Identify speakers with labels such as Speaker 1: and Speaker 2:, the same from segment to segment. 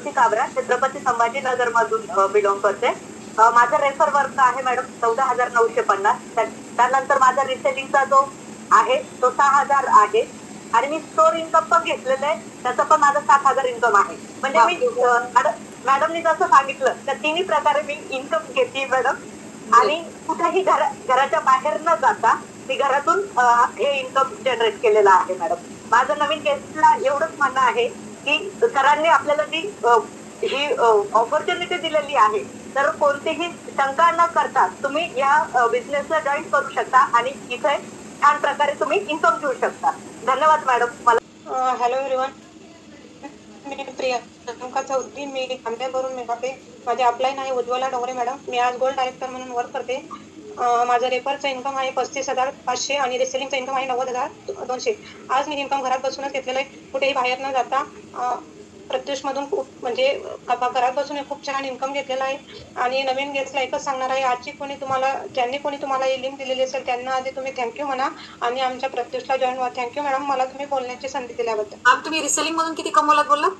Speaker 1: मानसी काबरा, छत्रपती संभाजीनगर मधून बिलॉंग करते. माझं रेफर वर्क आहे मॅडम 14,950. त्यानंतर माझा रिसेलिंगचा जो आहे तो 6,000 आहे आणि मी स्टोर इन्कम पण घेतलेलं आहे, त्याचं पण माझं 7,000 इन्कम आहे. म्हणजे मी मॅडमनी जसं सांगितलं त्या तिन्ही प्रकारे मी इन्कम घेते मॅडम. आणि कुठेही घराच्या बाहेर न जाता मी घरातून हे इन्कम जनरेट केलेलं आहे मॅडम. माझं नवीन गेस्टला एवढंच म्हणणं आहे की सरांनी आपल्याला जी ही ऑपॉर्च्युनिटी दिलेली आहे, तर कोणतीही शंका न करता तुम्ही या बिझनेसला जॉईन करू शकता आणि इथे छान प्रकारे तुम्ही इन्कम घेऊ शकता. धन्यवाद मॅडम.
Speaker 2: हॅलो एव्हरीवन, मी प्रियंका चौधरी, मी आंब्यावरून मिळते. माझे अपलाईन आहे उज्ज्वला डोंगरे मॅडम. मी आज गोल्ड डायरेक्टर म्हणून वर्क करते. माझं रेफरचं इन्कम आहे 35,500 आणि रिसेलिंगचं इन्कम आहे 90,200. आज मी इन्कम घरात बसूनच घेतलेलं आहे, कुठेही बाहेर न जाता. प्रत्युषमधून खूप म्हणजे घरात बसून खूप छान इन्कम घेतलेला आहे. आणि नवीन गेस्टला एकच सांगणार आहे, ज्यांनी कोणी तुम्हाला ही लिंक दिलेली असेल त्यांना आधी तुम्ही थँक्यू म्हणा आणि आमच्या प्रत्युषला जॉईन व्हा. थँक्यू मॅडम, मला तुम्ही बोलण्याची संधी दिल्याबद्दल.
Speaker 3: मॅम, तुम्ही रिसेलिंग मधून किती कमवलात बोललात?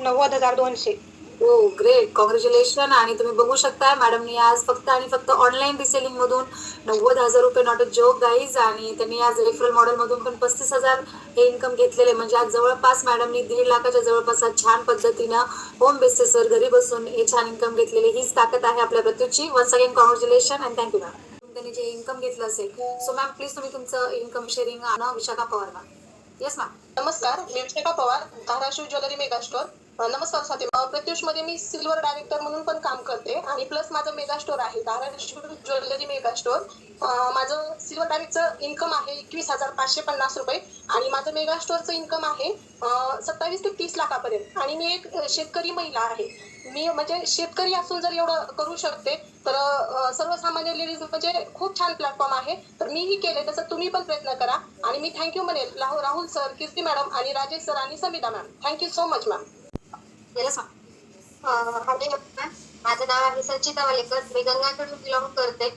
Speaker 2: 90,200.
Speaker 3: हो, ग्रेट, कॉंग्रॅच्युलेशन. आणि तुम्ही बघू शकता मॅडमनी आज फक्त आणि फक्त ऑनलाईन रिसेलिंग मधून 90,000 रुपये, नॉट अ जोक गाईज. आणि त्यांनी आज रेफरल मॉडेल मधून पण 35,000 हे इन्कम घेतलेले. म्हणजे आज जवळपास मॅडमनी 1.5 लाखाच्या जवळपास छान पद्धतीनं होम बेसिसवर घरी बसून हे छान इन्कम घेतलेले. हीच ताकद आहे आपल्या प्रत्युषची. Once again congratulation and thank you ma'am. त्यांनी जे इन्कम घेतलं असेल, सो मॅम प्लीज तुम्ही तुमचं इन्कम शेअरिंग आणा. Vishakha Pawar ma'am. Yes ma'am.
Speaker 2: नमस्कार, मी Vishakha Pawar, Dharashiv jewellery mega store. नमस्कार स्वाती. प्रत्युषमध्ये मी सिल्वर डायरेक्टर म्हणून पण काम करते आणि प्लस माझं मेगा स्टोर आहे धाराशिव ज्वेलरी मेगा स्टोर. माझं सिल्वर डायरेक्टचं इन्कम आहे 21,550 रुपये आणि माझं मेगा स्टोअरचं इन्कम आहे 27 ते 30 लाखापर्यंत. आणि मी एक शेतकरी महिला आहे. मी म्हणजे शेतकरी असून जर एवढं करू शकते तर सर्वसामान्य लेडीज म्हणजे खूप छान प्लॅटफॉर्म आहे. तर मीही केले तसं तुम्ही पण प्रयत्न करा. आणि मी थँक्यू म्हणेल राहुल सर, कीर्ती मॅडम आणि राजेश सर आणि Samita ma'am. Thank you so much ma'am.
Speaker 4: माझं नाव आहे संचिता वालेकर. मी गंगाकडून बिलॉंग करते.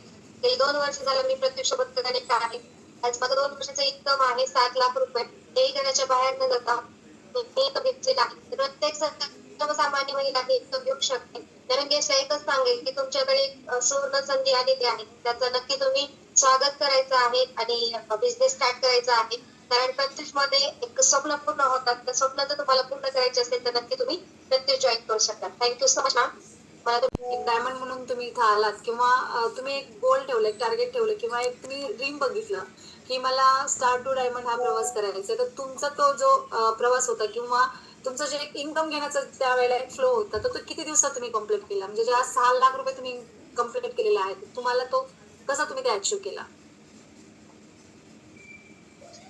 Speaker 4: गेली 2 वर्ष झालं मी प्रत्यक्षपत्र कनेक्ट आहे. आज माझं 2 वर्षाचं इन्कम आहे 7 लाख रुपये. तेही घराच्या बाहेर न जाता मी इन्कम घेतलेलं आहे. प्रत्येक सर्वसामान्य महिला हे इन्कम घेऊ शकते. नवीन गेस्टला एकच सांगेल की तुमच्याकडे एक सुवर्ण संधी आलेली आहे, त्याचं नक्की तुम्ही स्वागत करायचं आहे आणि बिझनेस स्टार्ट करायचा आहे. कारण प्रत्युषमध्ये एक स्वप्न पूर्ण होतात. त्या स्वप्न जर तुम्हाला पूर्ण करायचे असेल तर नक्की तुम्ही प्रत्युष जॉईन करू शकता. Thank you so much ma'am. मला
Speaker 3: एक डायमंड म्हणून तुम्ही इथं आलात किंवा तुम्ही एक गोल ठेवलं, एक टार्गेट ठेवलं किंवा एक तुम्ही ड्रीम बघितलं की मला स्टार टू डायमंड हा प्रवास करायचा आहे, तर तुमचा तो जो प्रवास होता किंवा तुमचं जे इन्कम घेण्याचा त्यावेळेला एक फ्लो होता, तर तो किती दिवसात तुम्ही कम्प्लीट केला? म्हणजे ज्या 6 लाख रुपये तुम्ही कम्प्लीट केलेला आहे, तुम्हाला तो कसा तुम्ही ते अचीव्ह केला?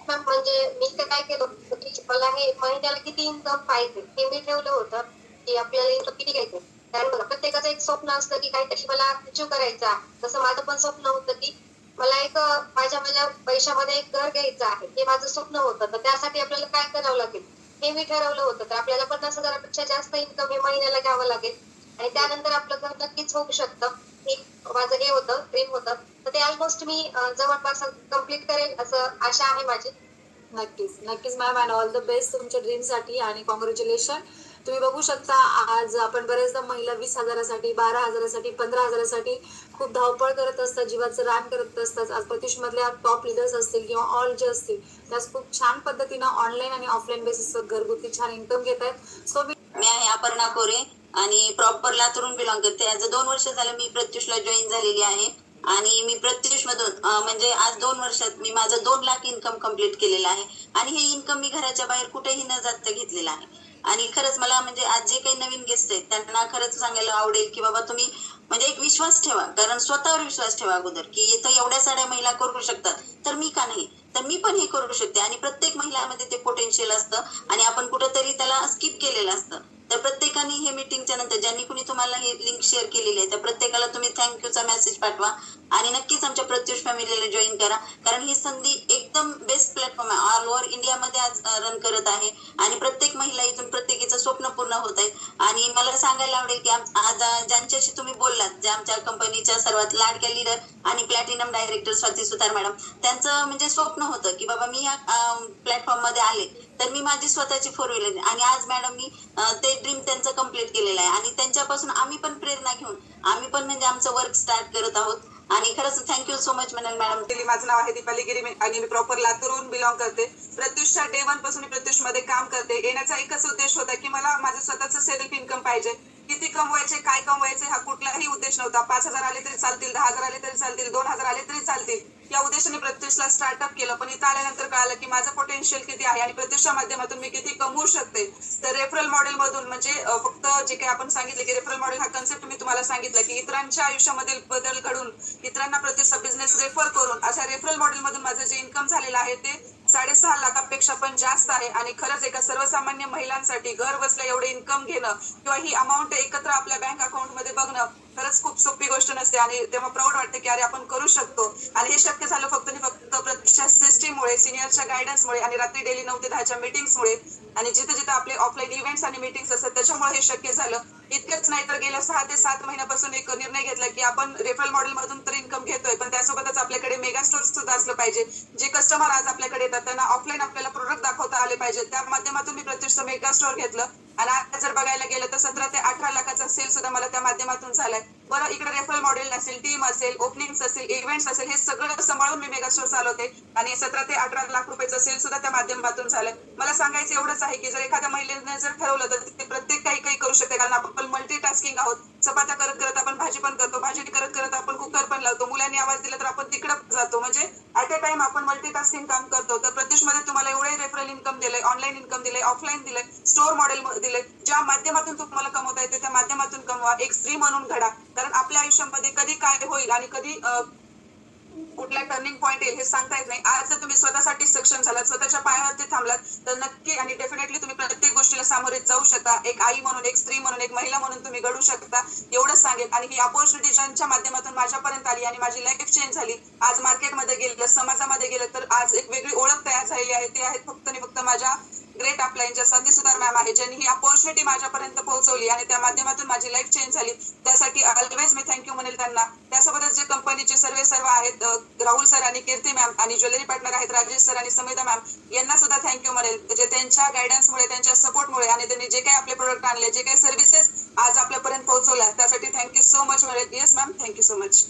Speaker 4: म्हणजे मी तर काय केलं होतं की मला हे महिन्याला किती इन्कम पाहिजे हे मी ठेवलं होतं की आपल्याला इन्कम किती घ्यायचं. कारण बघा, प्रत्येकाचं एक स्वप्न असतं की काहीतरी मला अचीव्ह करायचं आहे. तसं माझं पण स्वप्न होतं की मला एक माझ्या माझ्या पैशामध्ये एक घर घ्यायचं आहे. हे माझं स्वप्न होतं. तर त्यासाठी आपल्याला काय करावं लागेल हे मी ठरवलं होतं. तर आपल्याला 50,000पेक्षा जास्त इन्कम हे महिन्याला घ्यावं लागेल आणि त्यानंतर आपलं घर नक्कीच होऊ शकतं. हे माझं हे होतं, ड्रीम होतं. तर ते ऑलमोस्ट मी जवळपास कम्प्लीट करेल असं आशा आहे माझी.
Speaker 3: नक्कीच नक्कीच ma'am, and all the best तुमच्या ड्रीमसाठी आणि कॉंग्रॅच्युलेशन. तुम्ही बघू शकता आज आपण बरेचदा महिला 20,000साठी, 12,000साठी, 15,000साठी खूप धावपळ करत असतात, जीवाचं रान करत असतात. आज प्रत्युषमधल्या टॉप लिडर्स असतील किंवा ऑल जे असतील त्यास खूप छान पद्धतीनं ऑनलाईन आणि ऑफलाईन बेसिसवर घरगुती छान इन्कम घेत आहेत. सो
Speaker 5: मी आहे अपर्णा कोरे आणि प्रॉपर लातूरून बिलॉंग करते. आज 2 वर्ष झालं मी प्रत्युषला जॉईन झालेली आहे आणि मी प्रत्युष मधून म्हणजे आज 2 वर्षात मी माझं 2 लाख इन्कम कम्प्लीट केलेलं आहे. आणि हे इन्कम मी घराच्या बाहेर कुठेही न जाता घेतलेलं आहे. आणि खरंच मला म्हणजे आज जे काही नवीन गेस्ट आहेत त्यांना खरंच सांगायला आवडेल की बाबा तुम्ही म्हणजे एक विश्वास ठेवा. कारण स्वतःवर विश्वास ठेवा अगोदर की इथं एवढ्या साऱ्या महिला करू शकतात, तर मी का नाही, तर मी पण हे करू शकते. आणि प्रत्येक महिलामध्ये ते पोटेन्शियल असतं आणि आपण कुठंतरी त्याला स्किप केलेलं असतं. तर प्रत्येकाने हे मीटिंगच्या नंतर ज्यांनी कुणी तुम्हाला हे लिंक शेअर केलेली आहे त्या प्रत्येकाला तुम्ही थँक्यूचा मेसेज पाठवा आणि नक्कीच आमच्या प्रत्युष फॅमिलीला जॉईन करा. कारण ही संधी एकदम बेस्ट प्लॅटफॉर्म आहे. ऑल ओव्हर इंडियामध्ये आज रन करत आहे आणि प्रत्येक महिला इथून प्रत्येकीचं स्वप्न पूर्ण होत आहे. आणि मला सांगायला आवडेल की आज ज्यांच्याशी तुम्ही बोललात, ज्या आमच्या कंपनीच्या सर्वात लाडक्या लीडर आणि प्लॅटिनम डायरेक्टर स्वाती सुतार मॅडम, त्यांचं म्हणजे स्वप्न होतं की बाबा मी या प्लॅटफॉर्ममध्ये आले तर मी माझी स्वतःची 4 व्हीलर आणि आज मॅडमनी ते ड्रीम त्यांचं कम्प्लीट केलेलं आहे आणि त्यांच्यापासून आम्ही पण प्रेरणा घेऊन आम्ही पण म्हणजे आमचं वर्क स्टार्ट करत आहोत आणि खरंच थँक्यू सो मच म्हणाल मॅडम.
Speaker 6: माझं नाव आहे दीपाली गिरी आणि मी प्रॉपर लातूरहून बिलॉंग करते. प्रत्युषच्या डे 1 पासून मी प्रत्युषमध्ये काम करते. येण्याचा एकच उद्देश होता की मला माझं स्वतःचं सेल्फ इन्कम पाहिजे. किती कमवायचे, काय कमवायचे हा कुठलाही उद्देश नव्हता. 5,000 आले तरी चालतील, 10,000 आले तरी चालतील, 2,000 आले तरी चालतील, या उद्देशाने प्रत्युषला स्टार्टअप केलं. पण इथं आल्यानंतर कळालं की माझं पोटेन्शियल किती आहे आणि प्रत्युषच्या माध्यमातून मी किती कमवू शकते. तर रेफरल मॉडेल मधून म्हणजे फक्त जे काही आपण सांगितलं की रेफरल मॉडेल हा कन्सेप्ट मी तुम्हाला सांगितलं की इतरांच्या आयुष्यामध्ये बदल घडून इतरांना प्रत्युषचा बिझनेस रेफर करून अशा रेफरल मॉडेल मधून माझं जे इन्कम झालेलं आहे ते 6.5 लाखापेक्षा पण जास्त आहे. आणि खरंच एका सर्वसामान्य महिलांसाठी घर बसल्या एवढे इन्कम घेणं किंवा ही अमाऊंट एकत्र आपल्या बँक अकाउंट मध्ये बघणं खरंच खूप सोपी गोष्ट नसते आणि तेव्हा प्राऊड वाटते की अरे आपण करू शकतो. आणि हे शक्य झालं फक्त प्रत्यक्ष सिस्टीममुळे, सिनियरच्या गायडन्समुळे आणि रात्री डेली 9 ते 10च्या मीटिंग्समुळे आणि जिथे जिथे आपले ऑफलाईन इव्हेंट्स आणि मीटिंग्स असतात त्याच्यामुळे हे शक्य झालं. इतकंच नाही तर गेल्या 6 ते 7 महिन्यापासून एक निर्णय घेतला की आपण रेफरल मॉडेल मधून तर इन्कम घेतोय पण त्यासोबतच आपल्याकडे मेगा स्टोर्स सुद्धा असलं पाहिजे. जे कस्टमर आज आपल्याकडे येतात त्यांना ऑफलाईन आपल्याला प्रोडक्ट दाखवता आले पाहिजे. त्या माध्यमातून मी प्रत्युषचं मेगा स्टोअर घेतलं आणि आज जर बघायला गेलं तर 17 ते 18 लाखाचा सेल सुद्धा मला त्या माध्यमातून झालाय. बरं, इकडे रेफरल मॉडेल असेल, टीम असेल, ओपनिंग्स असेल, इव्हेंट्स असेल, हे सगळं सांभाळून मी मेगा स्टोअर चालवते आणि 17 ते 18 लाख रुपयाचा सेल सुद्धा त्या माध्यमातून झालाय. मला सांगायचं एवढंच आहे की जर एखाद्या महिलेने जर ठरवलं तर ते प्रत्येक काही करू शकते. कारण आपण मल्टीटास्किंग आहोत. चपात्या करत करत आपण भाजी पण करतो, भाजी करत करत आपण कुकर पण लावतो, मुलांनी आवाज दिला तर आपण तिकडे जातो. म्हणजे ऍट अ टाइम आपण मल्टीटास्किंग काम करतो. तर प्रत्युषमध्ये तुम्हाला एवढे रेफरल इन्कम दिलंय, ऑनलाईन इन्कम दिलंय, ऑफलाईन दिलंय, स्टोअर मॉडेल दिलंय. ज्या माध्यमातून तुम्हाला कमवता येते त्या माध्यमातून कमवा. एक स्त्री म्हणून घडा. कारण आपल्या आयुष्यामध्ये कधी काय होईल आणि कधी कुठला टर्निंग पॉईंट येईल हे सांगता येत नाही. आज जर तुम्ही स्वतःसाठी सक्षम झालात, स्वतःच्या पायावरती थांबलात तर नक्की आणि डेफिनेटली तुम्ही प्रत्येक गोष्टीला सामोरे जाऊ शकता. एक आई म्हणून, एक स्त्री म्हणून, एक महिला म्हणून तुम्ही घडू शकता एवढंच सांगेल. आणि ही अपॉर्च्युनिटी ज्यांच्या माध्यमातून माझ्यापर्यंत आली आणि माझी लाईफ चेंज झाली, आज मार्केटमध्ये गेलं, समाजामध्ये गेलं तर आज एक वेगळी ओळख तयार झालेली आहे. ते आहेत फक्त आणि फक्त माझ्या ग्रेट अपलाईनच्या स्वाती सुतार मॅम आहे, ज्यांनी ही अपॉर्च्युनिटी माझ्यापर्यंत पोहोचवली आणि त्या माध्यमातून माझी लाईफ चेंज झाली. त्यासाठी ऑलवेज मी थँक्यू म्हणेल त्यांना. त्यासोबतच जे कंपनीचे सर्व आहेत, राहुल सर आणि कीर्ती मॅम आणि ज्वेलरी पार्टनर आहेत राजेश सर आणि समिता मॅम, यांना सुद्धा थँक्यू म्हणेल. जे त्यांच्या गायडन्समुळे, त्यांच्या सपोर्टमुळे आणि त्यांनी जे काही आपले प्रोडक्ट आणले, जे काही सर्व्हिसेस आज आपल्यापर्यंत पोहोचवल्या त्यासाठी थँक्यू सो मच म्हणेल. Yes ma'am, thank you so much.